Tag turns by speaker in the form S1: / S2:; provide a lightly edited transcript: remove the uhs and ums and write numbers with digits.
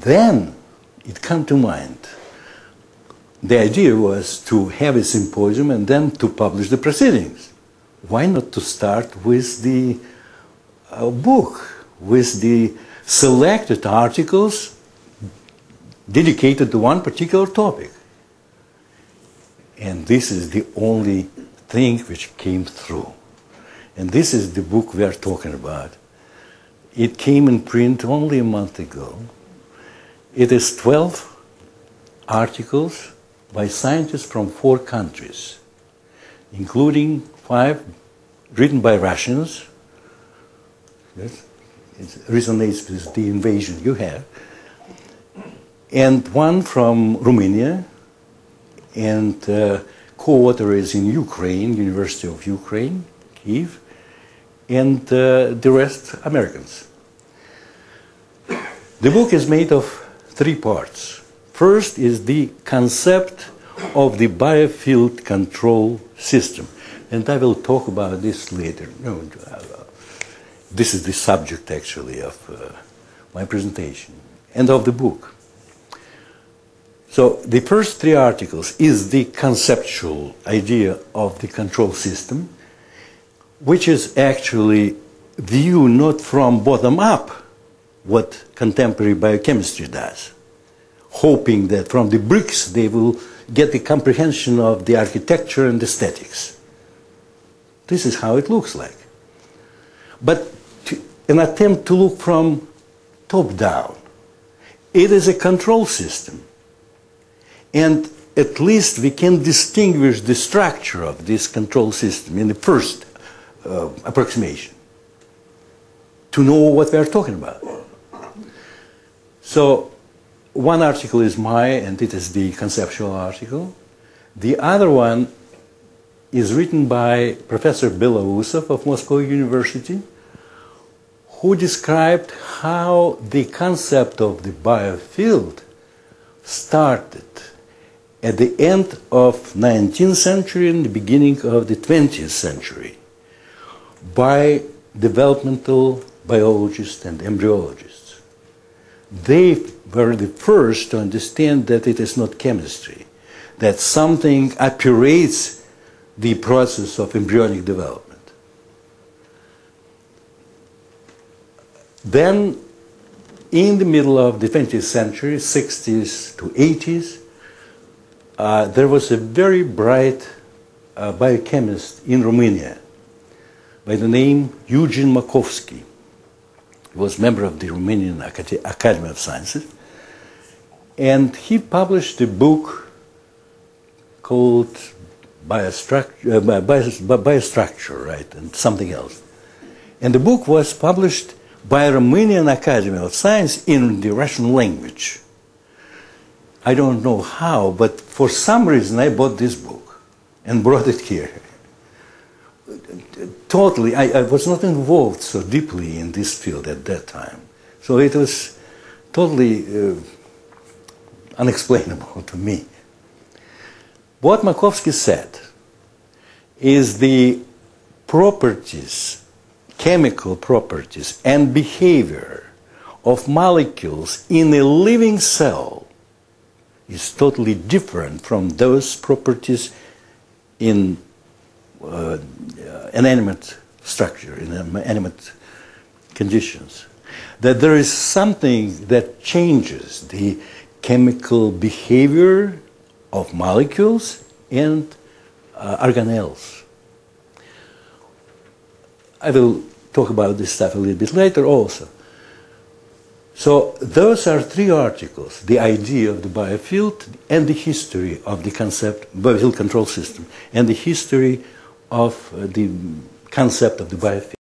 S1: Then it came to mind. The idea was to have a symposium and then to publish the proceedings. Why not to start with the book, with the selected articles dedicated to one particular topic? And this is the only thing which came through. And this is the book we are talking about. It came in print only a month ago. It is 12 articles by scientists from 4 countries, including 5 written by Russians. Yes, it resonates with the invasion you have. And 1 from Romania, and co-author is in Ukraine, University of Ukraine, Kyiv, and the rest Americans. The book is made of 3 parts. First is the concept of the biofield control system, and I will talk about this later. No, this is the subject actually of my presentation and of the book. So the first 3 articles is the conceptual idea of the control system, which is actually view not from bottom up what contemporary biochemistry does, hoping that from the bricks they will get the comprehension of the architecture and aesthetics. This is how it looks like. But an attempt to look from top down. It is a control system. And at least we can distinguish the structure of this control system in the first approximation to know what we are talking about. So one article is mine, and it is the conceptual article. The other one is written by Professor Belousov of Moscow University, who described how the concept of the biofield started at the end of 19th century and the beginning of the 20th century by developmental biologists and embryologists. They were the first to understand that it is not chemistry, that something operates the process of embryonic development. Then, in the middle of the 20th century, 60s to 80s, there was a very bright biochemist in Romania by the name Eugene Makovsky. He was a member of the Romanian Academy of Sciences, and he published a book called Biostructure, right, and something else. And the book was published by Romanian Academy of Science in the Russian language. I don't know how, but for some reason I bought this book and brought it here. Totally, I was not involved so deeply in this field at that time. So it was totally unexplainable to me. What Makovsky said is the properties, chemical properties and behavior of molecules in a living cell is totally different from those properties in inanimate structure, in inanimate conditions. That there is something that changes the chemical behavior of molecules and organelles. I will talk about this stuff a little bit later also. So those are 3 articles: the idea of the biofield and the history of the concept, biofield control system, and the history of the concept of the biofield.